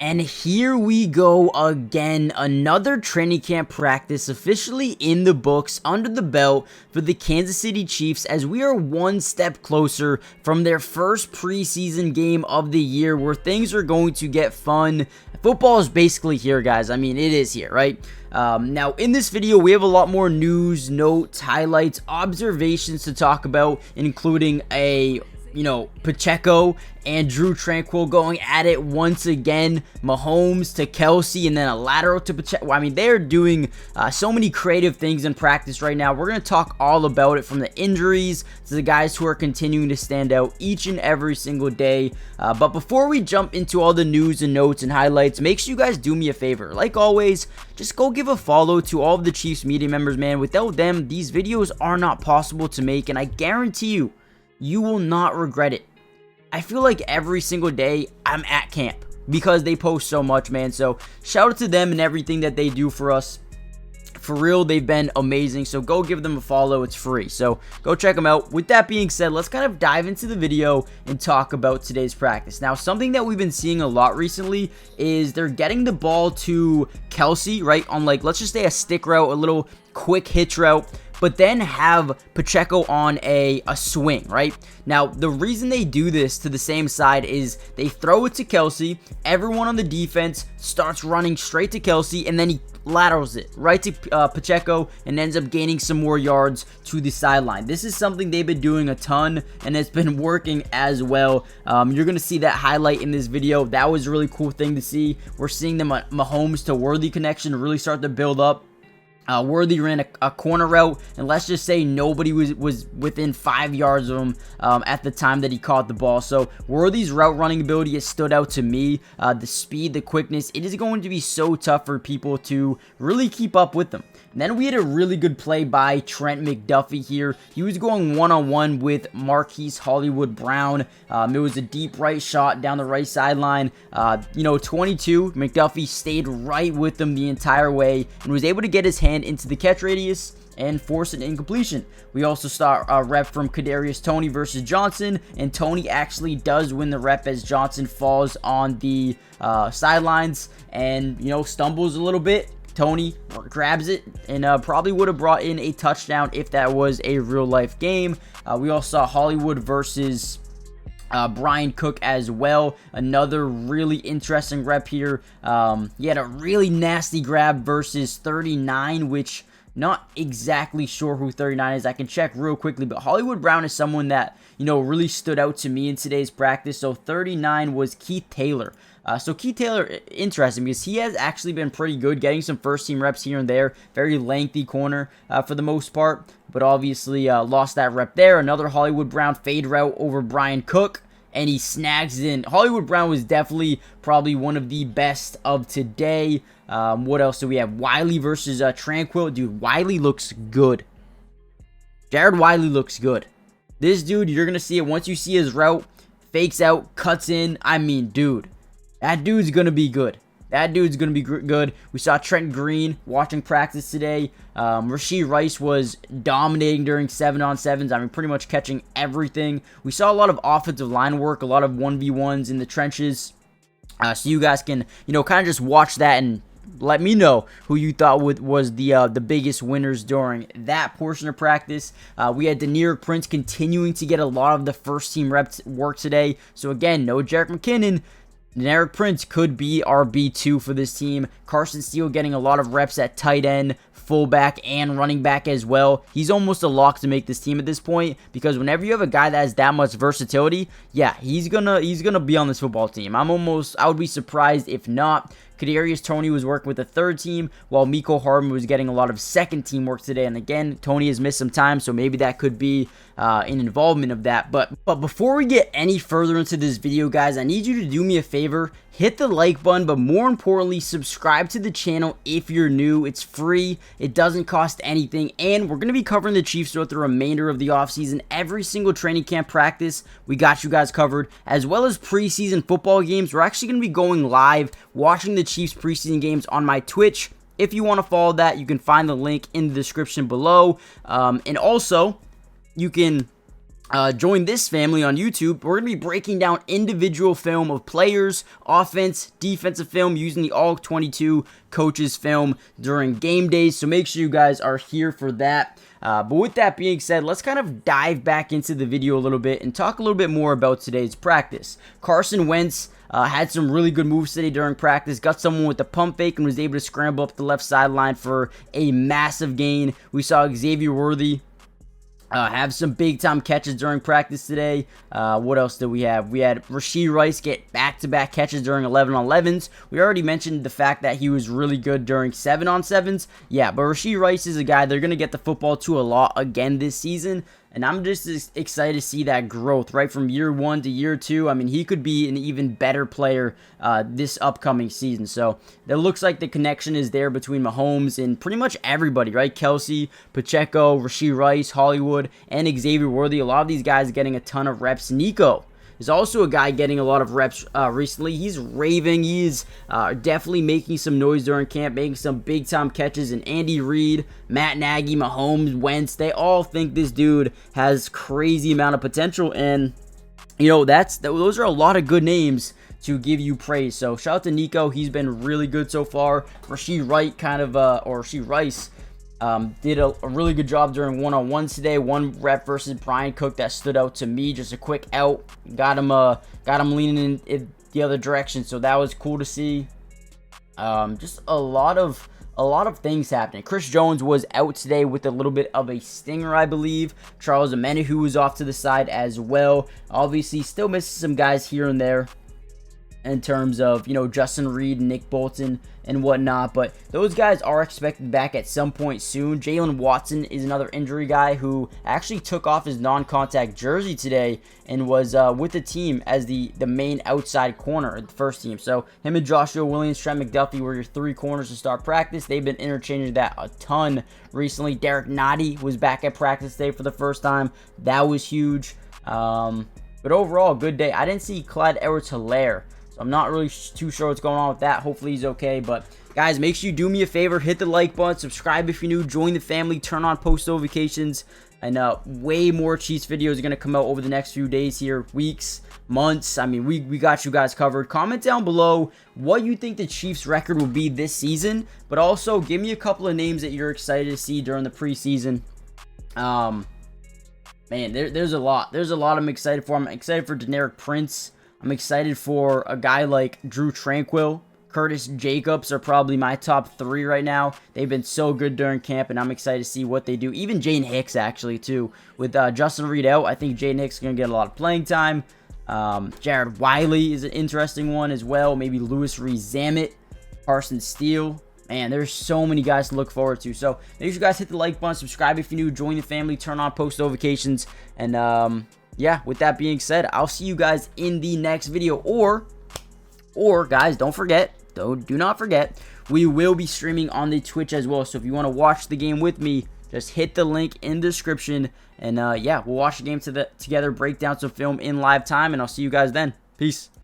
And here we go again, another training camp practice officially in the books, under the belt for the Kansas City Chiefs, as we are one step closer from their first preseason game of the year, where things are going to get fun. Football is basically here, guys. I mean, it is here, right? Now, in this video, we have a lot more news, notes, highlights, observations to talk about, including Pacheco and Drew Tranquill going at it once again. Mahomes to Kelsey, and then a lateral to Pacheco. I mean, they're doing so many creative things in practice right now. We're going to talk all about it, from the injuries to the guys who are continuing to stand out each and every single day. But before we jump into all the news and notes and highlights, make sure you guys do me a favor. Like always, just go give a follow to all of the Chiefs media members, man. Without them, these videos are not possible to make, and I guarantee you will not regret it. I feel like every single day I'm at camp because they post so much, man. So shout out to them and everything that they do for us. For real, they've been amazing. So go give them a follow. It's free. So go check them out. With that being said, let's kind of dive into the video and talk about today's practice. Now, something that we've been seeing a lot recently is they're getting the ball to Kelsey, right? On, like, let's just say a stick route, a little quick hitch route, but then have Pacheco on a swing, right? Now, the reason they do this to the same side is they throw it to Kelsey, everyone on the defense starts running straight to Kelsey, and then he laterals it right to Pacheco and ends up gaining some more yards to the sideline. This is something they've been doing a ton, and it's been working as well. You're going to see that highlight in this video. That was a really cool thing to see. We're seeing the Mahomes to Worthy connection really start to build up. Worthy ran a corner route, and let's just say nobody was within 5 yards of him at the time that he caught the ball. So Worthy's route running ability has stood out to me. The speed, the quickness, it is going to be so tough for people to really keep up with them. And then we had a really good play by Trent McDuffie here. He was going one-on-one with Marquise Hollywood Brown. It was a deep right shot down the right sideline. 22, McDuffie stayed right with him the entire way and was able to get his hand into the catch radius and force an incompletion. We also saw a rep from Kadarius Toney versus Johnson, and Toney actually does win the rep as Johnson falls on the sidelines and, stumbles a little bit. Toney grabs it and probably would have brought in a touchdown if that was a real-life game. We also saw Hollywood versus Brian Cook as well. Another really interesting rep here. He had a really nasty grab versus 39, which not exactly sure who 39 is. I can check real quickly, but Hollywood Brown is someone that, really stood out to me in today's practice. So 39 was Keith Taylor. So Keith Taylor, interesting because he has actually been pretty good, getting some first-team reps here and there. Very lengthy corner for the most part, but obviously lost that rep there. Another Hollywood Brown fade route over Brian Cook, and he snags in. Hollywood Brown was definitely probably one of the best of today. What else do we have? Wiley versus Tranquill. Dude, Wiley looks good. Jared Wiley looks good. This dude, you're going to see it once you see his route. Fakes out, cuts in. I mean, dude. That dude's going to be good. That dude's going to be good. We saw Trent Green watching practice today. Rashee Rice was dominating during 7-on-7s. I mean, pretty much catching everything. We saw a lot of offensive line work, a lot of 1v1s in the trenches. So you guys can, kind of just watch that and let me know who you thought was the biggest winners during that portion of practice. We had Deneric Prince continuing to get a lot of the first-team reps work today. So again, no Jerick McKinnon. Deneric Prince could be RB2 for this team. Carson Steele getting a lot of reps at tight end, fullback, and running back as well. He's almost a lock to make this team at this point, because whenever you have a guy that has that much versatility, yeah, he's gonna be on this football team. I would be surprised if not. Kadarius Toney was working with the third team, while Mecole Hardman was getting a lot of second team work today. And again, Toney has missed some time, so maybe that could be an involvement of that. But before we get any further into this video, guys, I need you to do me a favor. Hit the like button, but more importantly, subscribe to the channel if you're new. It's free. It doesn't cost anything. And we're going to be covering the Chiefs throughout the remainder of the offseason. Every single training camp practice, we got you guys covered, as well as preseason football games. We're actually going to be going live, watching the Chiefs preseason games on my Twitch. If you want to follow that, you can find the link in the description below. And also, you can join this family on YouTube. We're going to be breaking down individual film of players, offense, defensive film, using the All 22 coaches film during game days. So make sure you guys are here for that. But with that being said, let's kind of dive back into the video a little bit and talk a little bit more about today's practice. Carson Wentz had some really good moves today during practice. Got someone with the pump fake and was able to scramble up the left sideline for a massive gain. We saw Xavier Worthy have some big-time catches during practice today. What else did we have? We had Rashee Rice get back-to-back catches during 11-on-11s. We already mentioned the fact that he was really good during 7-on-7s. Yeah, but Rashee Rice is a guy they're going to get the football to a lot again this season. And I'm just excited to see that growth, right, from year 1 to year 2. I mean, he could be an even better player this upcoming season. So it looks like the connection is there between Mahomes and pretty much everybody, right? Kelsey, Pacheco, Rashee Rice, Hollywood, and Xavier Worthy. A lot of these guys getting a ton of reps. Nico is also a guy getting a lot of reps recently. He's raving. He's definitely making some noise during camp, making some big-time catches. And Andy Reid, Matt Nagy, Mahomes, Wentz, they all think this dude has crazy amount of potential. And, you know, those are a lot of good names to give you praise. So shout out to Nico. He's been really good so far. Rashee Rice did a really good job during one-on-ones today. One rep versus Brian Cook that stood out to me. Just a quick out, got him leaning in the other direction. So that was cool to see. Just a lot of things happening. Chris Jones was out today with a little bit of a stinger, I believe. Charles Omenihu was off to the side as well. Obviously, still missing some guys here and there in terms of, you know, Justin Reed, Nick Bolton, and whatnot. But those guys are expected back at some point soon. Jalen Watson is another injury guy who actually took off his non-contact jersey today and was with the team as the main outside corner at the first team. So him and Joshua Williams, Trent McDuffie were your 3 corners to start practice. They've been interchanging that a ton recently. Derek Nottie was back at practice today for the first time. That was huge. But overall, good day. I didn't see Clyde Edwards-Helaire. I'm not really too sure what's going on with that. Hopefully he's okay. But guys, make sure you do me a favor. Hit the like button. Subscribe if you're new. Join the family. Turn on post notifications. And way more Chiefs videos are going to come out over the next few days here. Weeks, months. I mean, we got you guys covered. Comment down below what you think the Chiefs record will be this season. But also, give me a couple of names that you're excited to see during the preseason. Man, there's a lot. There's a lot I'm excited for. I'm excited for Deneric Prince. I'm excited for a guy like Drew Tranquill. Curtis Jacobs are probably my top 3 right now. They've been so good during camp, and I'm excited to see what they do. Even Jaden Hicks, actually, too. With Justin Reid out, I think Jaden Hicks is going to get a lot of playing time. Jared Wiley is an interesting one as well. Maybe Louis Rees-Zammit, Carson Steele. Man, there's so many guys to look forward to. So make sure you guys hit the like button, subscribe if you're new, join the family, turn on post notifications, and yeah, with that being said, I'll see you guys in the next video. Or guys, do not forget, we will be streaming on the Twitch as well. So if you want to watch the game with me, just hit the link in the description. And yeah, we'll watch the game together, break down some film in live time, and I'll see you guys then. Peace.